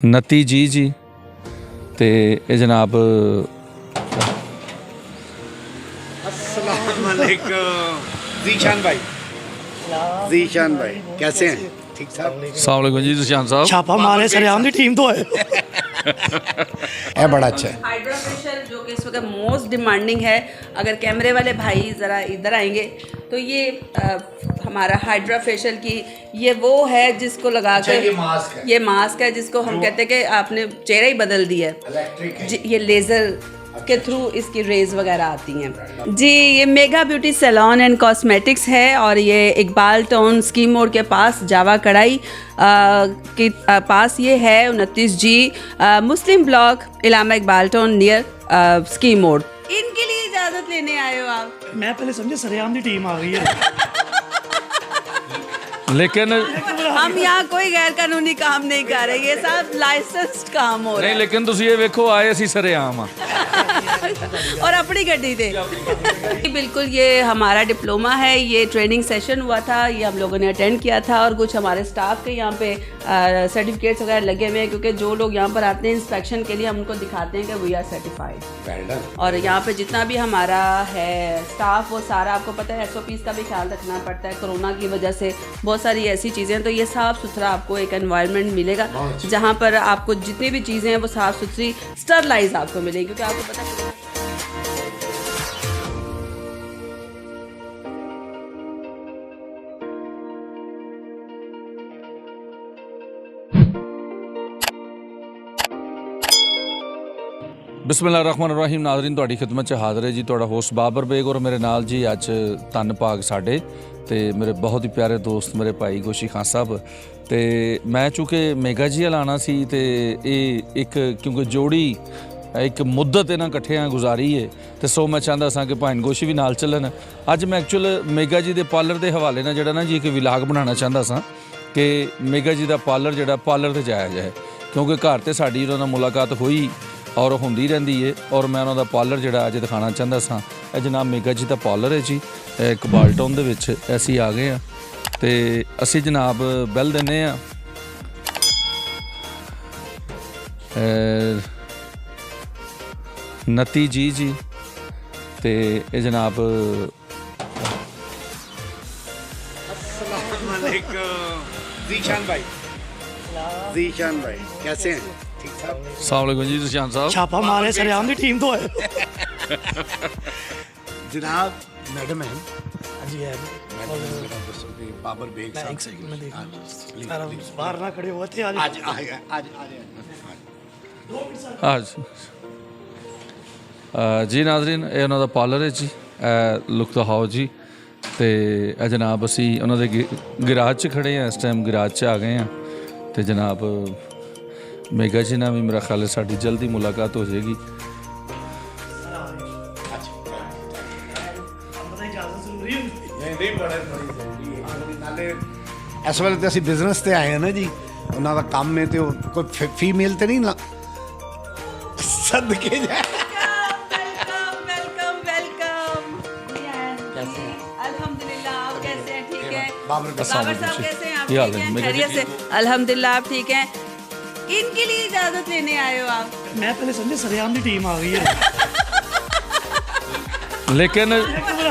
29 जी ते जनाब अस्सलाम वालेकुम जीशान भाई कैसे हैं? ठीक ठाक। अस्सलाम वालेकुम जी सुशांत साहब। छापा मारे सरेआम की टीम तो है। ये बड़ा अच्छा है। हाइड्रा फेशियल जो कि इस वक्त मोस्ट डिमांडिंग है। अगर कैमरे वाले भाई ज़रा इधर आएंगे तो ये हमारा हाइड्रा फेशियल की ये वो है जिसको लगा कर ये मास्क है जिसको हम कहते हैं कि आपने चेहरा ही बदल दिया है। ये लेज़र के थ्रू इसकी रेज वगैरह आती हैं जी। ये mega beauty salon and cosmetics है और ये इकबाल टाउन स्कीम मोड़ के पास जावा कढ़ाई के पास ये है 29 G Muslim block Allama Iqbal town near scheme मोड़। इनके लिए इजाज़त लेने आए हो आप? मैं पहले समझे सरेआम की टीम आ गई है। लेकिन हम यहाँ कोई गैर कानूनी काम नहीं कर रहे, ये सब लाइसेंस्ड काम हो रहा नहीं है लेकिन तुसी ये वेखो आए असी सरेआम और अपनी गड्डी थे। बिल्कुल ये हमारा डिप्लोमा है, ये ट्रेनिंग सेशन हुआ था, ये हम लोगों ने अटेंड किया था और कुछ हमारे स्टाफ के यहाँ पे सर्टिफिकेट्स वगैरह लगे हुए हैं क्योंकि जो लोग यहाँ पर आते हैं इंस्पेक्शन के लिए हम उनको दिखाते हैं कि वी आर सर्टिफाइड। और यहाँ पे जितना भी हमारा है स्टाफ वो सारा आपको पता है SOPs का भी ख्याल रखना पड़ता है। कोरोना की वजह से बहुत सारी ऐसी चीज़ें हैं तो ये साफ़ सुथरा आपको एक एनवायरनमेंट मिलेगा जहाँ पर आपको जितनी भी चीज़ें हैं वो साफ़ सुथरी स्टरलाइज आपको मिलेगी क्योंकि आपको पता है बिस्मिल्लाहिर्रहमानिर्रहीम। नाज़रीन तुहाडी खिदमत च हाज़र है जी तुहाडा होस्ट बाबर बेग और मेरे नाल जी अज धन भाग साडे ते मेरे बहुत ही प्यारे दोस्त मेरे भाई गोशी खान साहब ते मैं चूँकि मेगा जी लाना सी ते एक क्योंकि जोड़ी एक मुद्दत इन्हां कट्ठियां गुजारी है तो सो मैं चाहता सा कि भाइन गोशी भी नाल चलन। अज मैं एक्चुअल मेगा जी के पार्लर के हवाले नाल जिहड़ा ना जी एक विलाग बनाना चाहता सा कि मेगा जी का पार्लर जिहड़ा पार्लर ते जाया जाए क्योंकि घर ते साडी उन्हां नाल मुलाकात हुई और होंदी रहिंदी है और मैं उन्होंने पार्लर जिहड़ा अज दिखाना चाहता सा। जनाब मेगा जी का पार्लर है जी इकबाल टाउन दे विच असी आ गए हैं तो असी जनाब बैल देने 29 जी ते जनाब अस्सलाम वालेकुम जीशान भाई कैसे हैं? ठीक ठाक। अस्सलाम वालेकुम जी सुशांत साहब। छापा मारे सरेआम की टीम तो है। जनाब मैडम है जी है। बाबर बेग साहब। एक सेकंड में देखना प्लीज बाहर ना खड़े हुए थे आज। आज आज जी नाजरीन ये उन्होंने पार्लर है जी लुक द हाउ जी तो जनाब असी उन्होंने गिराज च खड़े हैं इस टाइम गिराज च आ गए हैं तो जनाब मेगा जी ना भी मेरा ख्याल है साड़ी जल्दी मुलाकात हो जाएगी। इस वेले तो असी बिजनेस ते आए हैं ना जी उन्हों का काम है तो कोई फीमेल तो नहीं सदके जाए। अल्हम्दुलिल्लाह आप कैसे हैं? ठीक है। बाबर बाबर साहब कैसे हैं? आप क्या हाल ठीक है? हैं? मेगा जी खैरियत से? अल्हम्दुलिल्लाह आप ठीक हैं। इनके लिए इजाजत लेने आए हो आप? मैं पहले समझे सरेआम की टीम आ गई है। लेकिन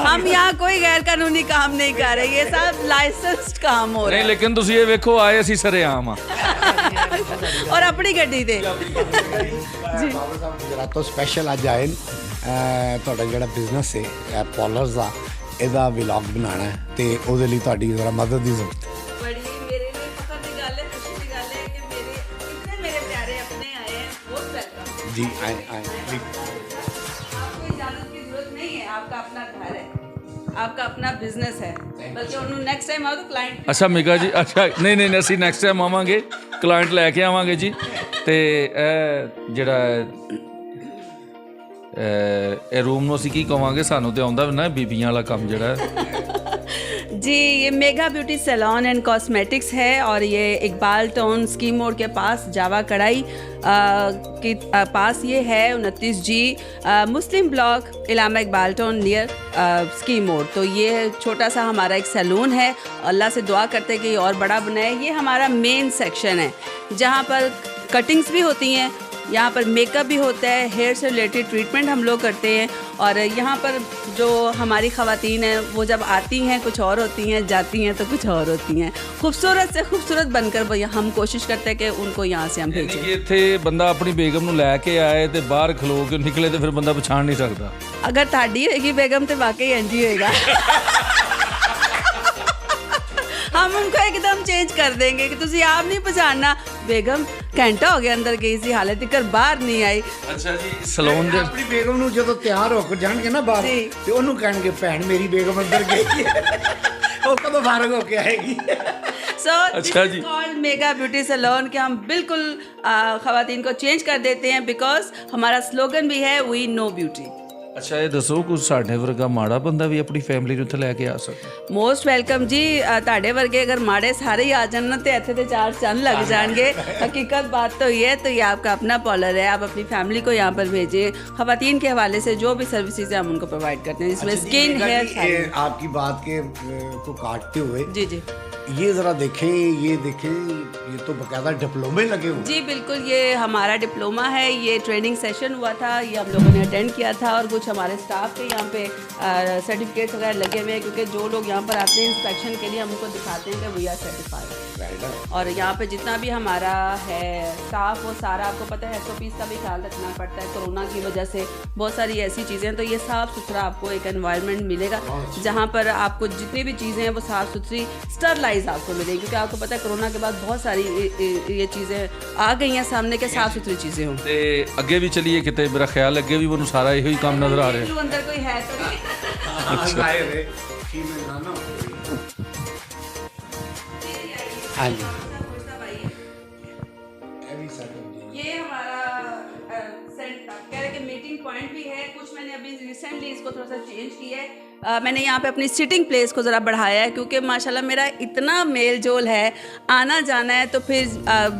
हम यहाँ कोई गैर कानूनी काम नहीं कर रहे, ये सब लाइसेंस्ड काम हो रहा नहीं है लेकिन तुसी ये वेखो आए असी सरेआम और अपनी गड्डी थे जी। गुजरात तो स्पैशल अज आए ਤੁਹਾਡਾ ਜਿਹੜਾ ਬਿਜ਼ਨਸ ਹੈ ਪਾਰਲਰਸ ਦਾ ਇਹਦਾ ਵਲੌਗ ਬਣਾਉਣਾ ਹੈ ਤੇ ਉਹਦੇ ਲਈ ਤੁਹਾਡੀ ਜ਼ਰਾ ਮਦਦ ਦੀ ਜ਼ਰੂਰਤ ਹੈ। बड़ी मेरे लिए फखर की गल है, खुशी की गल है कि इतने मेरे प्यारे अपने आए हैं, बहुत वेलकम। जी आए आपको इजाजत की जरूरत नहीं है, आपका अपना घर है, आपका अपना बिजनेस है, बल्कि उन्होंने नेक्स्ट टाइम आओ तो क्लाइंट अच्छा मेगा जी अच्छा नहीं ਅਸੀਂ ਨੈਕਸਟ ਟਾਈਮ ਆਵਾਂਗੇ ਕਲਾਇੰਟ ਲੈ ਕੇ ਆਵਾਂਗੇ ਜੀ ਤੇ ਇਹ ਜਿਹੜਾ ਇਹ ਰੂਮ ਨੂੰ ਅਸੀਂ ਕੀ ਕਵਾਂਗੇ ਸਾਨੂੰ ਤੇ ਆਉਂਦਾ ਨਾ ਬੀਬੀਆਂ ਵਾਲਾ ਕੰਮ ਜਿਹੜਾ जी। ये mega beauty salon and cosmetics है और ये इकबाल टाउन स्कीम मोड़ के पास जावा कढ़ाई के पास ये है 29 G Muslim block Allama Iqbal town near scheme मोड़। तो ये छोटा सा हमारा एक सैलून है, अल्लाह से दुआ करते हैं कि ये और बड़ा बनाए। ये हमारा मेन सेक्शन है जहाँ पर कटिंग्स भी होती हैं, यहाँ पर मेकअप भी होता है, हेयर से रिलेटेड ट्रीटमेंट हम लोग करते हैं। और यहाँ पर जो हमारी ख़वातीन हैं वो जब आती हैं कुछ और होती हैं, जाती हैं तो कुछ और होती हैं। खूबसूरत से खूबसूरत बनकर हम कोशिश करते हैं कि उनको यहाँ से हम भेजें। ਕਿ ਇੱਥੇ ਬੰਦਾ ਆਪਣੀ ਬੇਗਮ ਨੂੰ ਲੈ ਕੇ ਆਏ ਤੇ ਬਾਹਰ ਖਲੋ ਕੇ ਨਿਕਲੇ ਤੇ ਫਿਰ ਬੰਦਾ ਪਛਾਣ ਨਹੀਂ ਸਕਦਾ। अगर ताड़ी होगी बेगम तो वाकई इंज ही होएगा। हम उनको एकदम चेंज कर देंगे कि तुसी आप नहीं पहचानना, बेगम घंटा हो गया अंदर गई सी हाले तक बाहर नहीं आई। ਅੱਛਾ ਜੀ ਸਲੂਨ ਦੇ ਆਪਣੀ ਬੇਗਮ ਨੂੰ ਜਦੋਂ ਤਿਆਰ ਹੋ ਕੇ ਜਾਣਗੇ ਨਾ ਬਾਹਰ ਜੀ। ਤੇ ਉਹਨੂੰ ਕਹਿਣਗੇ ਭੈਣ ਮੇਰੀ ਬੇਗਮ ਅੰਦਰ ਗਈ ਹੈ। ਉਹ ਕਦੋਂ ਫਾਰਗ ਹੋ ਕੇ ਆਏਗੀ। सो अच्छा जी। कॉल्ड मेगा ब्यूटी सैलून कि हम बिल्कुल ख़वातीन को चेंज कर देते हैं, बिकॉज हमारा स्लोगन भी है वी नो ब्यूटी। ਅੱਛਾ ਇਹ ਦੱਸੋ ਕੋਈ ਸਾਡੇ ਵਰਗਾ ਮਾੜਾ ਬੰਦਾ ਵੀ ਆਪਣੀ ਫੈਮਿਲੀ ਨੂੰ ਇੱਥੇ ਲੈ ਕੇ ਆ ਸਕਦਾ? मोस्ट वेलकम जी। ਤੁਹਾਡੇ ਵਰਗੇ अगर माड़े सारे ही आ जान ना तो ਇੱਥੇ ਤੇ चार चंद लग जाएंगे। हकीकत बात तो ये है, तो ये आपका अपना पार्लर है, आप अपनी फैमिली को यहाँ पर भेजें। ख़वातीन के हवाले से जो भी सर्विसेज है हम उनको प्रोवाइड करते हैं, जिसमें स्किन हेयर आपकी बात के को काटते हुए जी जी ये ज़रा देखें, ये तो बाकायदा डिप्लोमे लगे हुए। जी बिल्कुल, ये हमारा डिप्लोमा है। ये ट्रेनिंग सेशन हुआ था, ये हम लोगों ने अटेंड किया था, और कुछ हमारे स्टाफ के यहाँ पे सर्टिफिकेट्स वगैरह लगे हुए हैं, क्योंकि जो लोग यहाँ पर आते हैं इंस्पेक्शन के लिए हम उनको दिखाते हैं कि वी आर सर्टिफाइड। और यहाँ पे जितना भी हमारा है स्टाफ वो सारा, आपको पता है SOPs का भी ख्याल रखना पड़ता है। कोरोना की वजह से बहुत सारी ऐसी चीज़ें हैं, तो ये साफ़ सुथरा आपको एक एनवायरनमेंट मिलेगा जहाँ पर आपको जितनी भी चीज़ें हैं वो साफ़ सुथरी स्टरलाइज आपको मिलेगी, क्योंकि आपको पता है कोरोना के बाद बहुत सारी ये चीज़ें आ गई हैं सामने के, साफ़ सुथरी चीज़ें हों। ਤੇ ਅੱਗੇ ਵੀ ਚਲੀਏ ਕਿਤੇ, ਮੇਰਾ ਖਿਆਲ ਅੱਗੇ ਵੀ ਮੈਨੂੰ ਸਾਰਾ ਇਹੋ ਹੀ ਕੰਮ ਨਜ਼ਰ ਆ ਰਿਹਾ। अंदर कोई है तो नहीं। हाँ जी। ये हमारा कह रहे कि मीटिंग पॉइंट भी है। कुछ मैंने अभी रिसेंटली इसको थोड़ा सा चेंज किया है। मैंने यहाँ पे अपनी सिटिंग प्लेस को ज़रा बढ़ाया है, क्योंकि माशाल्लाह मेरा इतना मेल जोल है, आना जाना है, तो फिर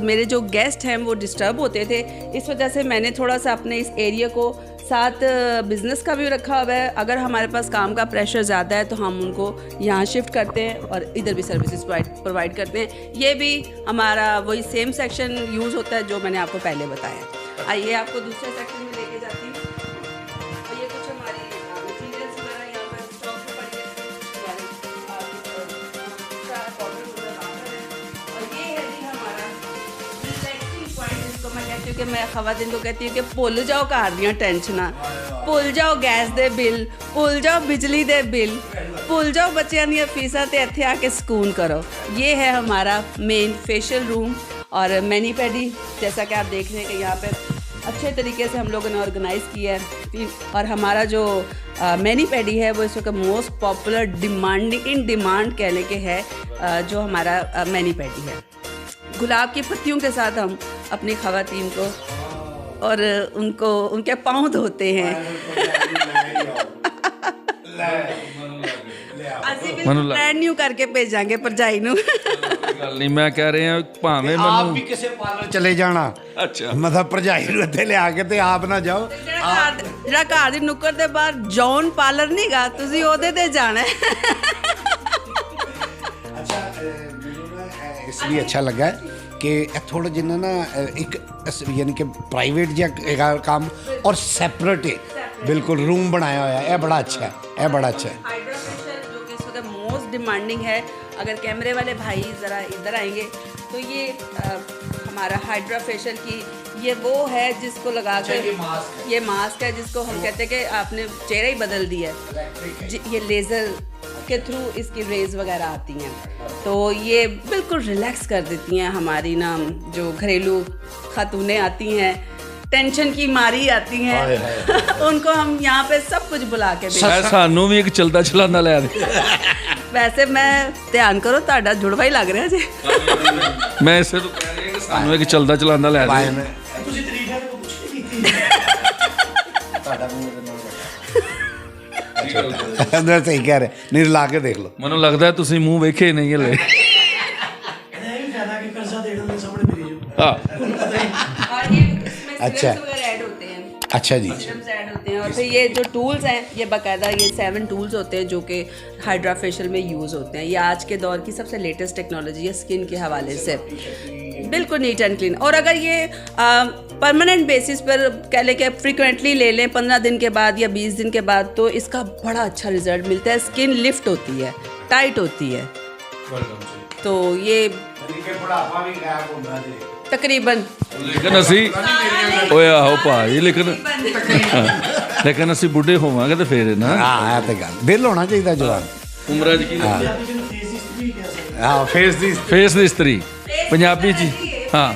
मेरे जो गेस्ट हैं वो डिस्टर्ब होते थे। इस वजह से मैंने थोड़ा सा अपने इस एरिया को साथ बिज़नेस का भी रखा हुआ है। अगर हमारे पास काम का प्रेशर ज़्यादा है तो हम उनको यहाँ शिफ्ट करते हैं और इधर भी सर्विसेज प्रोवाइड करते हैं। ये भी हमारा वही सेम सेक्शन यूज़ होता है जो मैंने आपको पहले बताया। आइए आपको दूसरे सेक्शन में लेके जाती हूँ। और ये कुछ हमारी मटीरियल्स वगैरह यहाँ पर स्टॉक में पड़ी है, और ये है जी हमारा रिलैक्सिंग पॉइंट, जिसको मैं कहती हूँ कि मैं ख़वातीन को कहती हूँ कि भुल जाओ घर दियां टेंशनां, भुल जाओ गैस दे बिल, भुल जाओ बिजली दे बिल, भुल जाओ बच्चों दी फीसां ते इत्थे आके सुकून करो। ये है हमारा मेन फेशियल रूम और मैनी पेडी, जैसा कि आप देख रहे हैं कि यहाँ पे अच्छे तरीके से हम लोगों ने ऑर्गेनाइज़ किया है। और हमारा जो मैनी पेडी है वो इस वक्त मोस्ट पॉपुलर इन डिमांड कहने के है जो हमारा मैनी पेडी है। गुलाब की पत्तियों के साथ हम अपनी ख़वातीन को और उनको उनके पाँव धोते हैं। ਅਸੀਂ ਬਿਲਕੁਲ ਬ੍ਰਾਂਡ ਨਿਊ ਕਰਕੇ ਭੇਜਾਂਗੇ ਭਰਜਾਈ ਨੂੰ। ਗੱਲ ਨਹੀਂ, ਮੈਂ ਕਹਿ ਰਿਹਾ ਭਾਵੇਂ आप ਮੈਨੂੰ भी किसी पार्लर चले जाना, ਅੱਛਾ मतलब भरजाई ਨੂੰ ਇੱਥੇ ਲਿਆ ਕੇ ਤੇ ਆਪ ਨਾ ਜਾਓ। ਜਿਹੜਾ ਘਰ ਦੀ ਨੁੱਕਰ ਦੇ ਬਾਹਰ ਜੌਨ ਪਾਰਲਰ ਨਹੀਂ ਗਾ, ਤੁਸੀਂ ਉਹਦੇ ਤੇ ਜਾਣਾ ਹੈ। अच्छा ਮੈਨੂੰ ਨਾ इसलिए अच्छा लगा कि थोड़ा जिन्ना ना एक यानी कि प्राइवेट जिहा काम और सैपरेट बिल्कुल रूम बनाया हुआ है। ये बड़ा अच्छा है, ये बड़ा अच्छा है। हाइड्रा फेशियल जो कि इस वक्त मोस्ट डिमांडिंग है। अगर कैमरे वाले भाई ज़रा इधर आएंगे तो ये हमारा हाइड्रा फेशियल की ये वो है जिसको लगा कर ये मास्क है जिसको हम कहते हैं कि आपने चेहरा ही बदल दिया है। ये लेज़र के थ्रू इसकी रेज वगैरह आती हैं, तो ये बिल्कुल रिलैक्स कर देती हैं हमारी ना जो घरेलू खातूनें आती हैं, टेंशन की मारी आती हैं उनको हम यहाँ पे सब कुछ बुला के भेजते ਸਾਨੂੰ ਵੀ ਇੱਕ ਚਲਦਾ ਚਲਾਉਂਦਾ ਲੈ ਦੇ। वैसे मैं ध्यान करो ਤੁਹਾਡਾ ਜੁੜਵਾ ਹੀ ਲੱਗ ਰਿਹਾ ਜੀ। ਮੈਂ ਇਸੇ ਤੋਂ ਕਹਿ ਰਿਹਾ ਕਿ ਸਾਨੂੰ ਇੱਕ ਚਲਦਾ ਚਲਾਉਂਦਾ ਲੈ ਦੇ। ਤੁਸੀਂ ਤਰੀਫਾਂ ਤੋਂ ਕੁਝ ਨਹੀਂ ਕੀਤੀ। ਤੁਹਾਡਾ ਮੂੰਹ ਦੇ ਨਾਲ ਅੰਦਰ ਸਹੀ ਕਹਿ ਰਹੇ, ਨਹੀਂ ਲਾ ਕੇ ਦੇਖ ਲਓ। ਮੈਨੂੰ ਲੱਗਦਾ ਤੁਸੀਂ ਮੂੰਹ ਵੇਖੇ ਨਹੀਂ ਹਲੇ। ਇਹਦਾ ਇਹ ਵੀ ਫਾਇਦਾ ਕਿ ਕਰਜ਼ਾ ਦੇਣ ਦੇ ਸਾਹਮਣੇ ਮੇਰੀ ਜੋ ਹਾਂ और ये इसमें अच्छा। सीरम्स वगैरह ऐड होते हैं, अच्छा जी, सीरम्स ऐड होते हैं। और फिर ये जो टूल्स हैं ये बाकायदा ये 7 टूल्स होते हैं जो कि हाइड्रा फेशियल में यूज़ होते हैं। ये आज के दौर की सबसे लेटेस्ट टेक्नोलॉजी है स्किन के हवाले से। बिल्कुल नीट एंड क्लीन। और अगर ये परमानेंट बेसिस पर कह लें कि फ्रिक्वेंटली ले लें 15 दिन के बाद या 20 दिन के बाद, तो इसका बड़ा अच्छा रिजल्ट मिलता है। स्किन लिफ्ट होती है, टाइट होती है। तो ये तकरीबन ਲੇਕਿਨ ਅਸੀਂ ਓਏ ਆਹੋ ਭਾਜੀ ਲੇਕਿਨ ਅਸੀਂ ਬੁੱਢੇ ਹੋਵਾਂਗੇ ਤੇ ਫੇਰ ਨਾ ਹਾਂ, ਇਹ ਤਾਂ ਗੱਲ ਦਿਲ ਹੋਣਾ ਚਾਹੀਦਾ ਜਵਾਨ। ਉਮਰਾਂ 'ਚ ਕੀ ਪੰਜਾਬੀ ਜਿਹਨੂੰ ਫੇਸ ਦੀ ਸਟਰੀ ਕਹਿ ਸਕਦੇ ਹਾਂ, ਫੇਸ ਦੀ ਫੇਸ ਦੀ ਇਸਤਰੀ ਪੰਜਾਬੀ 'ਚ ਹਾਂ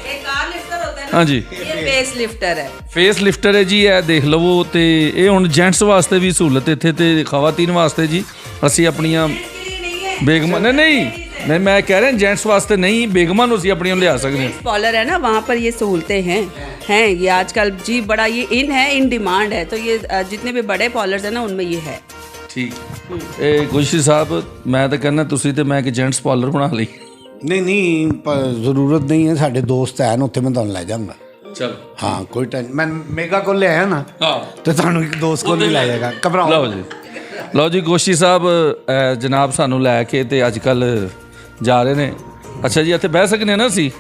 एक कार लिफ्टर होता है ना, ਹਾਂਜੀ ये फेस लिफ्टर है। ਫੇਸ ਲਿਫਟਰ ਹੈ ਜੀ, ਇਹ ਦੇਖ ਲਵੋ। ਤੇ ਇਹ ਹੁਣ ਜੈਂਟਸ ਵਾਸਤੇ ਵੀ ਸਹੂਲਤ ਇੱਥੇ ਤੇ ਖਵਾਤੀਨ ਵਾਸਤੇ ਜੀ ਅਸੀਂ ਆਪਣੀਆਂ इसके लिए नहीं है, ਬੇਗਮਾਂ ਨਹੀਂ ਮੈਂ ਕਹਿ ਰਿਹਾ ਜੈਂਟਸ ਵਾਸਤੇ ਨਹੀਂ, ਬੇਗਮਾਂ ਨੂੰ ਅਸੀਂ ਆਪਣੀਆਂ ਲਿਆ ਸਕਦੇ ਹਾਂ। पॉलर है ना, वहाँ पर ये सहूलतें हैं ये आजकल जी बड़ा ये इन है, इन डिमांड है। तो ये जितने भी बड़े पॉलर्स हैं ना, उनमें ये है। ਠੀਕ ਇਹ ਗੁਸ਼ੀ ਸਾਹਿਬ, ਮੈਂ ਤਾਂ ਕਹਿੰਦਾ ਤੁਸੀਂ ਤੇ ਮੈਂ ਕਿ ਜੈਂਟਸ ਪਾਰਲਰ ਬਣਾ ਲਈ। ਨਹੀਂ ਨਹੀਂ, ਪਰ ਜ਼ਰੂਰਤ ਨਹੀਂ ਹੈ। ਸਾਡੇ ਦੋਸਤ ਹਨ ਉੱਥੇ, ਮੈਂ ਤੁਹਾਨੂੰ ਲੈ ਜਾਵਾਂਗਾ। ਚਲ ਹਾਂ, ਕੋਈ ਟੈਨਸ਼ਨ। ਮੈਂ ਮੇਗਾ ਕੋਲ ਲਿਆਇਆ ਨਾ, ਹਾਂ ਤੇ ਤੁਹਾਨੂੰ ਇੱਕ ਦੋਸਤ ਕੋਲ ਵੀ ਲੈ ਜਾਏਗਾ, ਘਬਰਾਓ। ਲਓ ਜੀ ਗੋਸ਼ੀ ਸਾਹਿਬ ਜਨਾਬ ਸਾਨੂੰ ਲੈ ਕੇ ਤੇ ਅੱਜ ਕੱਲ ਜਾ ਰਹੇ ਨੇ। ਅੱਛਾ ਜੀ, ਇੱਥੇ ਬਹਿ ਸਕਨੇ ਨਾ ਅਸੀਂ?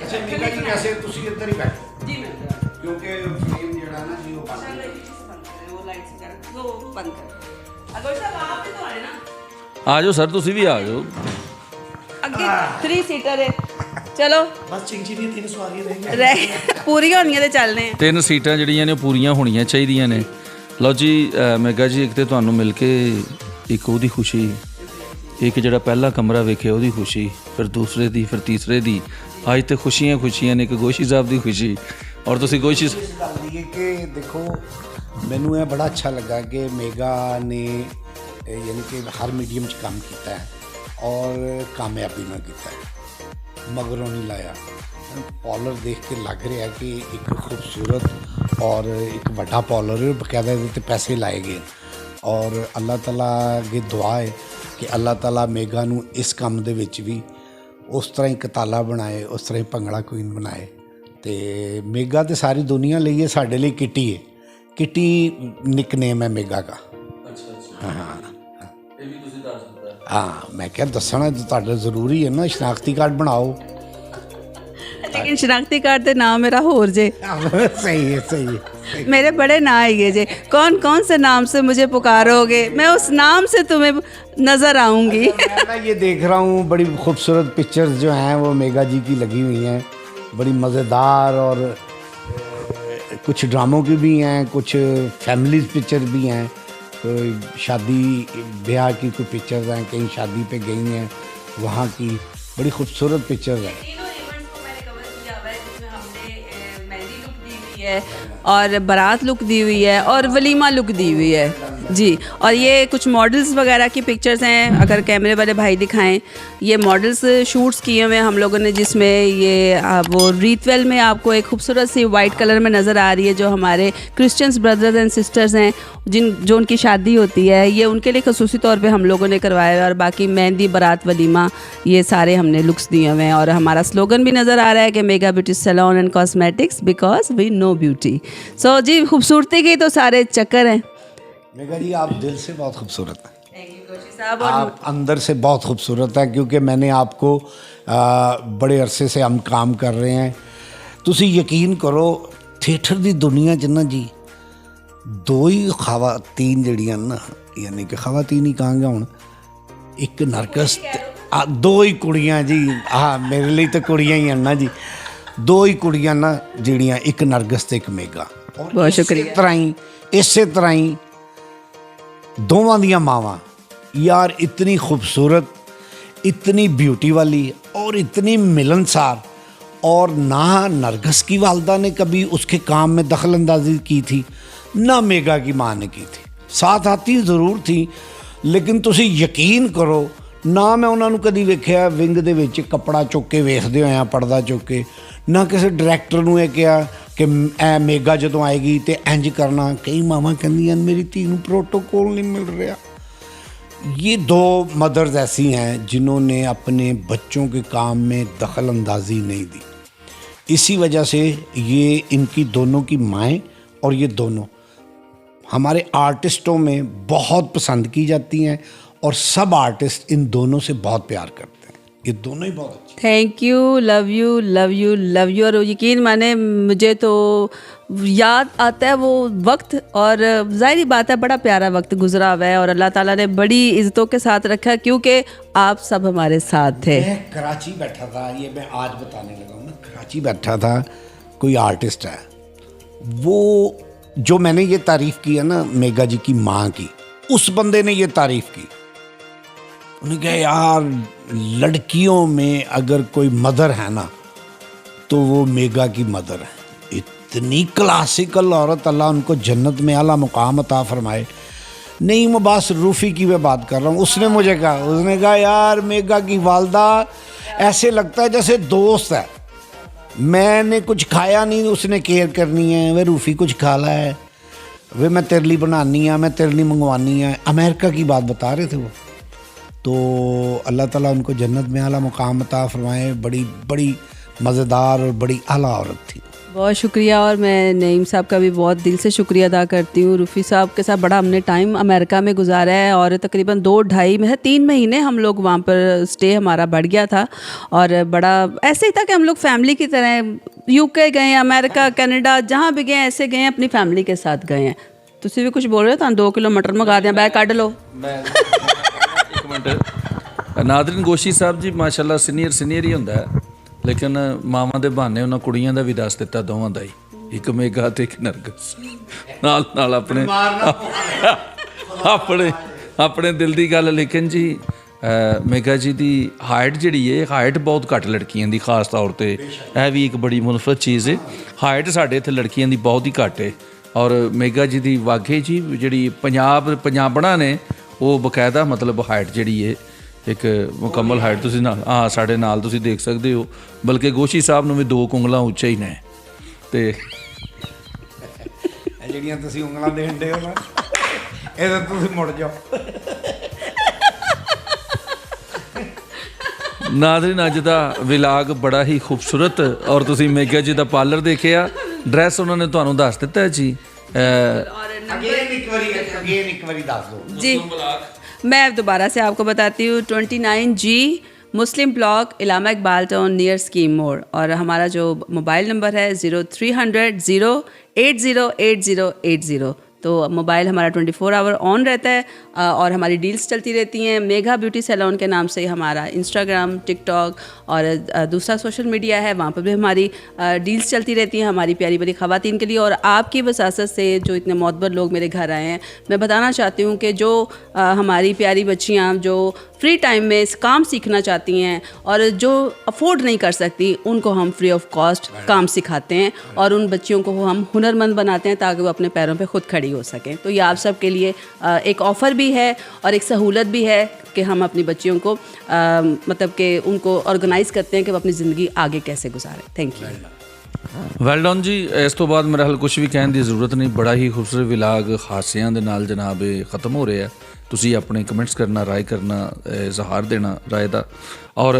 ਅੱਛਾ ਮੇਗਾ ਜੀ, ਵੈਸੇ ਤੁਸੀਂ ਇੱਧਰ ਹੀ ਬੈਠੋ जी मैं ਕਿਉਂਕਿ ਫਰੇਮ ਜਿਹੜਾ ਨਾ ਜੀ ਉਹ ਬੰਦ वो लाइट्स वगैरह वो बंद कर। अगर साहब आप भी तो आए ना, ਆ ਜਾਓ ਸਰ, ਤੁਸੀਂ ਵੀ ਆ ਜਾਓ। अगे 3 सीटर है, चलो ਬਸ ਚਿੰਚੀ ਦੀਆਂ 3 ਸਵਾਰੀਆਂ ਰਹਿ रह पूरी होनी है, चलने हैं। 3 ਸੀਟਾਂ ਜਿਹੜੀਆਂ ਨੇ ਉਹ ਪੂਰੀਆਂ ਹੋਣੀਆਂ ਚਾਹੀਦੀਆਂ ਨੇ। ਲਓ ਜੀ ਮੈਗਾ ਜੀ, ਇੱਕ ਤੇ ਤੁਹਾਨੂੰ ਮਿਲ ਕੇ ਇੱਕ ਉਹਦੀ ਖੁਸ਼ੀ, ਇੱਕ ਜਿਹੜਾ ਪਹਿਲਾ ਕਮਰਾ ਵੇਖਿਆ ਉਹਦੀ ਖੁਸ਼ੀ, ਫਿਰ ਦੂਸਰੇ ਦੀ, ਫਿਰ ਤੀਸਰੇ ਦੀ। ਅੱਜ ਤੇ ਖੁਸ਼ੀਆਂ ਨੇ, ਇੱਕ ਗੋਸ਼ੀ ਸਾਹਿਬ ਦੀ ਖੁਸ਼ੀ। ਔਰ ਤੁਸੀਂ ਗੋਸ਼ੀ ਗੱਲ ਇਹ ਕਿ ਦੇਖੋ, ਮੈਨੂੰ ਇਹ ਬੜਾ ਅੱਛਾ ਲੱਗਾ ਕਿ ਮੇਗਾ ਨੇ ਯਾਨੀ ਕਿ ਹਰ ਮੀਡੀਅਮ 'ਚ ਕੰਮ ਕੀਤਾ ਹੈ ਔਰ ਕਾਮਯਾਬੀ ਨਾਲ ਕੀਤਾ ਹੈ, ਮਗਰੋਂ ਨਹੀਂ ਲਾਇਆ। ਪॉलर ਦੇਖ ਕੇ ਲੱਗ ਰਿਹਾ ਕਿ ਇੱਕ ਖੂਬਸੂਰਤ ਔਰ ਇੱਕ ਵੱਡਾ ਪॉलर ਹੈ, ਬਕਾਇਦਾ ਇਹਦੇ 'ਤੇ ਪੈਸੇ ਲਾਏ ਗਏ। ਔਰ ਅੱਲਾਹ ਤਾਲਾ ਅੱਗੇ ਦੁਆ ਹੈ ਕਿ ਅੱਲਾਹ ਤਾਲਾ ਮੇਗਾ ਨੂੰ ਇਸ ਕੰਮ ਦੇ ਵਿੱਚ ਵੀ ਉਸ ਤਰ੍ਹਾਂ ਹੀ ਕਤਾਲਾ ਬਣਾਏ, ਉਸ ਤਰ੍ਹਾਂ ਹੀ ਭੰਗੜਾ ਕੁਈਨ ਬਣਾਏ। ਤੇ ਮੇਗਾ ਤੇ ਸਾਰੀ ਦੁਨੀਆ ਲਈ ਹੈ, ਸਾਡੇ ਲਈ ਕਿਟੀ ਹੈ। ਕਿਟੀ ਨਿਕਨੇਮ ਹੈ ਮੇਗਾ ਦਾ। ਹਾਂ ਇਹ ਵੀ ਤੁਸੀਂ ਦੱਸ ਦਿੱਤਾ। ਹਾਂ, ਮੈਂ ਕਿਹਾ ਦੱਸਣਾ ਤੁਹਾਡਾ ਜ਼ਰੂਰੀ ਹੈ ਨਾ, ਸ਼ਨਾਖਤੀ ਕਾਰਡ ਬਣਾਓ। लेकिन शनाख्ती कार्ड दे नाम मेरा होर जे सही है, सही है। मेरे बड़े ना आइए जे, कौन कौन से नाम से मुझे पुकारोगे, मैं उस नाम से तुम्हें नज़र आऊँगी। मैं ना ये देख रहा हूँ बड़ी खूबसूरत पिक्चर्स जो हैं वो मेगा जी की लगी हुई हैं, बड़ी मज़ेदार। और कुछ ड्रामों की भी हैं, कुछ फैमिलीज पिक्चर भी हैं, कोई शादी ब्याह की कोई पिक्चर्स हैं, कहीं शादी पे गई हैं वहाँ की, बड़ी खूबसूरत पिक्चर्स हैं। और बारात लुक दी हुई है और वलीमा लुक दी हुई है जी। और ये कुछ मॉडल्स वगैरह की पिक्चर्स हैं, अगर कैमरे वाले भाई दिखाएं। ये मॉडल्स शूट्स किए हुए हैं हम लोगों ने, जिसमें ये वो रीतवेल में आपको एक खूबसूरत सी वाइट कलर में नज़र आ रही है, जो हमारे क्रिश्चियंस ब्रदर्स एंड सिस्टर्स हैं जो उनकी शादी होती है, ये उनके लिए खसूसी तौर पे हम लोगों ने करवाया है। और बाकी मेहंदी, बारात, वलीमा, ये सारे हमने लुक्स दिए हुए हैं। और हमारा स्लोगन भी नज़र आ रहा है कि mega beauty salon and cosmetics, because we know beauty. So जी, खूबसूरती के तो सारे चक्कर हैं। मेगा जी, आप दिल से बहुत खूबसूरत हैं, थैंक यू कोशी साहब। आप अंदर से बहुत खूबसूरत है, क्योंकि मैंने आपको बड़े अरसे से हम काम कर रहे हैं। तुसी यकीन करो, थिएटर की दुनिया च ना जी दो ही खवातीन जड़ियां ना, यानी कि खवातीन ही कहांगे हुण, एक नरकस, दो ही कुड़ियां जी। हाँ, मेरे लिए तो कुड़ियां ही हैं ना जी, दो ही कुड़ियां ना जड़ियां, एक नरगस ते एक मेगा। बहुत शुक्रिया। इसे तरह ही दोवां दियां मावां यार, इतनी खूबसूरत, इतनी ब्यूटी वाली और इतनी मिलनसार। और ना नरगस की वालदा ने कभी उसके काम में दखल अंदाजी की थी, ना मेगा की माँ ने की थी। साथ आती ज़रूर थी, लेकिन तुसी यकीन करो ना मैं उन्होंने कभी वेख्या विंग दे विच कपड़ा चुक के वेखदे होया, पर्दा चुक के, ना किसी डायरैक्टर नूं यह कहा कि ए मेगा जदों आएगी तो इंज करना। कई मावां कहंदियां मेरी धी नूं प्रोटोकॉल नहीं मिल रहा। ये दो मदर्स ऐसी हैं जिन्होंने अपने बच्चों के काम में दखल अंदाजी नहीं दी। इसी वजह से ये इनकी दोनों की माएँ और ये दोनों हमारे आर्टिस्टों में बहुत पसंद की जाती हैं और सब आर्टिस्ट इन दोनों से बहुत प्यार करते हैं, ये दोनों ही बहुत अच्छे। Thank you, love you love you love you. और यकीन माने मुझे तो याद आता है वो वक्त, और ज़ाहिर बात है बड़ा प्यारा वक्त गुजरा हुआ है और अल्लाह ताला ने बड़ी इज़्ज़तों के साथ रखा क्योंकि आप सब हमारे साथ थे। मैं कराची बैठा था, ये मैं आज बताने लगा हूँ ना, कराची बैठा था, कोई आर्टिस्ट है वो, जो मैंने ये तारीफ़ की है ना मेगा जी की माँ की, उस बंदे ने ये तारीफ़ की। उन्हें कहा यार लड़कियों में अगर कोई मदर है ना तो वो मेगा की मदर है। इतनी क्लासिकल औरत, अल्लाह उनको जन्नत में आला मुकाम अता फरमाए। नहीं मैं बस रूफ़ी की मैं बात कर रहा हूँ। उसने कहा यार मेगा की वालदा ऐसे लगता है जैसे दोस्त है, मैंने कुछ खाया नहीं उसने केयर करनी है, वे रूफ़ी कुछ खा ला है, वे मैं तेरे लिए बनानी है, मैं तेरे लिए मंगवानी है। अमेरिका की बात बता रहे थे वो। तो अल्लाह ताला उनको जन्नत में आला मुकाम अता फरमाए। बड़ी बड़ी मज़ेदार और बड़ी आला औरत थी। बहुत शुक्रिया। और मैं नईम साहब का भी बहुत दिल से शुक्रिया अदा करती हूँ। रूफ़ी साहब के साथ बड़ा हमने टाइम अमेरिका में गुजारा है और तकरीबन 2-2.5 महीने हम लोग वहाँ पर स्टे हमारा बढ़ गया था। और बड़ा ऐसे ही था कि हम लोग फैमिली की तरह यूके गए, अमेरिका, कनाडा, जहाँ भी गए ऐसे गए, अपनी फैमिली के साथ गए हैं। तुसी भी कुछ बोल रहे हो? 2 किलो मटर मंगा दें, बैग कढ़ लो। एक मिनट। नादरीन, गोशी साहब जी माशाल्लाह सीनियर ही ਹੁੰਦਾ ਹੈ, लेकिन मावां ਦੇ ਬਹਾਨੇ ਉਹਨਾਂ ਕੁੜੀਆਂ ਦਾ ਵੀ ਦੱਸ ਦਿੱਤਾ ਦੋਵਾਂ ਦਾ ਹੀ, ਇੱਕ ਮੇਗਾ ਤੇ ਇੱਕ ਨਰਗਸ, ਨਾਲ ਆਪਣੇ ਦਿਲ ਦੀ ਗੱਲ। ਲੇਕਿਨ ਜੀ ਮੇਗਾ ਜੀ ਦੀ ਹਾਈਟ ਜਿਹੜੀ ਹੈ, ਹਾਈਟ ਬਹੁਤ ਘੱਟ ਲੜਕੀਆਂ ਦੀ, ਖਾਸ ਤੌਰ ਤੇ ਇਹ ਵੀ ਇੱਕ ਬੜੀ ਮੁਨਫਰਦ ਚੀਜ਼ ਹੈ। ਹਾਈਟ ਸਾਡੇ ਇੱਥੇ ਲੜਕੀਆਂ ਦੀ ਬਹੁਤ ਹੀ ਘੱਟ ਹੈ ਔਰ ਮੇਗਾ ਜੀ ਦੀ ਵਾਕਈ ਜੀ ਜਿਹੜੀ ਪੰਜਾਬਣਾ ਨੇ ਉਹ ਬਕਾਇਦਾ ਮਤਲਬ ਹਾਈਟ ਜਿਹੜੀ ਹੈ ਇੱਕ ਮੁਕੰਮਲ ਹਾਈਟ, ਤੁਸੀਂ ਨਾਲ ਸਾਡੇ ਨਾਲ ਤੁਸੀਂ ਦੇਖ ਸਕਦੇ ਹੋ, ਬਲਕਿ ਗੋਸ਼ੀ ਸਾਹਿਬ ਨੂੰ ਵੀ 2 ਉਂਗਲਾਂ ਉੱਚਾ ਹੀ ਨੇ। ਤੇ ਜਿਹੜੀਆਂ ਤੁਸੀਂ ਉਂਗਲਾਂ ਦੇਂਦੇ ਹੋ ਨਾ ਇਹਦਾ ਤੁਸੀਂ ਮੁੜ ਜਾਓ। ਨਾਜ਼ਰੀਨ, ਅੱਜ ਦਾ ਵਿਲਾਗ ਬੜਾ ਹੀ ਖੂਬਸੂਰਤ ਔਰ ਤੁਸੀਂ ਮੇਗਾ ਜੀ ਦਾ ਪਾਰਲਰ ਦੇਖਿਆ, ਡਰੈਸ ਉਹਨਾਂ ਨੇ ਤੁਹਾਨੂੰ ਦੱਸ ਦਿੱਤਾ ਹੈ ਜੀ। अगेन एक बारी दस दो जी, मैं दोबारा से आपको बताती हूँ। 29G Muslim block, Allama Iqbal town, near scheme मोड़। और हमारा जो मोबाइल नंबर है 0300 0808080। तो मोबाइल हमारा 24 आवर ऑन रहता है और हमारी डील्स चलती रहती हैं। मेगा ब्यूटी सैलून के नाम से हमारा इंस्टाग्राम, टिकटॉक और दूसरा सोशल मीडिया है, वहाँ पर भी हमारी डील्स चलती रहती हैं हमारी प्यारी प्यारी ख़वातीन के लिए। और आपकी वसासत से जो इतने मोतबर लोग मेरे घर आए हैं, मैं बताना चाहती हूँ कि जो हमारी प्यारी बच्चियाँ जो फ्री टाइम में इस काम सीखना चाहती हैं और जो अफोर्ड नहीं कर सकती, उनको हम फ्री ऑफ कॉस्ट काम सिखाते हैं और उन बच्चियों को हम हुनरमंद बनाते हैं ताकि वो अपने पैरों पे खुद खड़ी हो सकें। तो ये आप सब के लिए एक ऑफ़र भी है और एक सहूलत भी है कि हम अपनी बच्चियों को मतलब कि उनको ऑर्गेनाइज़ करते हैं कि वो अपनी ज़िंदगी आगे कैसे गुजारें। Thank you. ਵੈਲ ਡਨ ਜੀ। ਇਸ ਤੋਂ ਬਾਅਦ ਮੇਰਾ ਹਾਲ ਕੁਝ ਵੀ ਕਹਿਣ ਦੀ ਜ਼ਰੂਰਤ ਨਹੀਂ। ਬੜਾ ਹੀ ਖੂਬਸੂਰਤ ਵਿਲਾਗ ਹਾਸਿਆਂ ਦੇ ਨਾਲ ਜਨਾਬ ਇਹ ਖਤਮ ਹੋ ਰਿਹਾ। ਤੁਸੀਂ ਆਪਣੇ ਕਮੈਂਟਸ ਕਰਨਾ, ਰਾਏ ਕਰਨਾ, ਇਜ਼ਹਾਰ ਦੇਣਾ ਰਾਏ ਦਾ। ਔਰ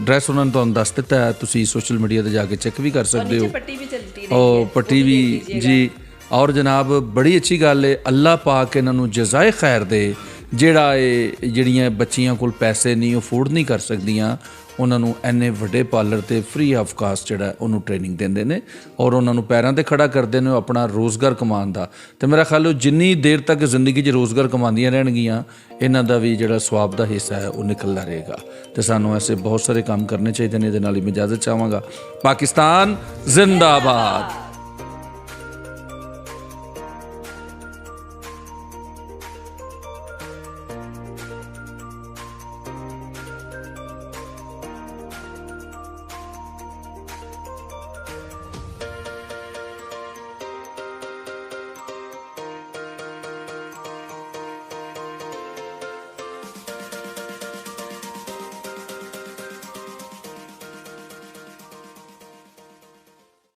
ਡਰੈਸ ਉਹਨਾਂ ਨੇ ਤੁਹਾਨੂੰ ਦੱਸ ਦਿੱਤਾ ਹੈ, ਤੁਸੀਂ ਸੋਸ਼ਲ ਮੀਡੀਆ ਤੇ ਜਾ ਕੇ ਚੈੱਕ ਵੀ ਕਰ ਸਕਦੇ ਹੋ। ਉਹ ਪੱਟੀ ਵੀ ਜੀ। ਔਰ ਜਨਾਬ ਬੜੀ ਅੱਛੀ ਗੱਲ ਹੈ, ਅੱਲਾਹ ਪਾਕ ਇਹਨਾਂ ਨੂੰ ਜਜ਼ਾਏ ਖੈਰ ਦੇ। ਜਿਹੜੀਆਂ ਬੱਚੀਆਂ ਕੋਲ ਪੈਸੇ ਨਹੀਂ, ਅਫੋਰਡ ਨਹੀਂ ਕਰ ਸਕਦੀਆਂ, ਉਹਨਾਂ ਨੂੰ ਇੰਨੇ ਵੱਡੇ ਪਾਰਲਰ 'ਤੇ ਫ੍ਰੀ ਆਫ ਕਾਸਟ ਜਿਹੜਾ ਉਹਨੂੰ ਟ੍ਰੇਨਿੰਗ ਦਿੰਦੇ ਨੇ ਔਰ ਉਹਨਾਂ ਨੂੰ ਪੈਰਾਂ 'ਤੇ ਖੜਾ ਕਰਦੇ ਨੇ ਆਪਣਾ ਰੋਜ਼ਗਾਰ ਕਮਾਉਣ ਦਾ। ਅਤੇ ਮੇਰਾ ਖਿਆਲ ਉਹ ਜਿੰਨੀ ਦੇਰ ਤੱਕ ਜ਼ਿੰਦਗੀ 'ਚ ਰੋਜ਼ਗਾਰ ਕਮਾਉਂਦੀਆਂ ਰਹਿਣਗੀਆਂ, ਇਹਨਾਂ ਦਾ ਵੀ ਜਿਹੜਾ ਸਵਾਬ ਦਾ ਹਿੱਸਾ ਹੈ ਉਹ ਨਿਕਲਦਾ ਰਹੇਗਾ। ਅਤੇ ਸਾਨੂੰ ਐਸੇ ਬਹੁਤ ਸਾਰੇ ਕੰਮ ਕਰਨੇ ਚਾਹੀਦੇ ਨੇ। ਇਹਦੇ ਨਾਲ ਹੀ ਮੈਂ ਇਜਾਜ਼ਤ ਚਾਹਾਂਗਾ। ਪਾਕਿਸਤਾਨ ਜ਼ਿੰਦਾਬਾਦ।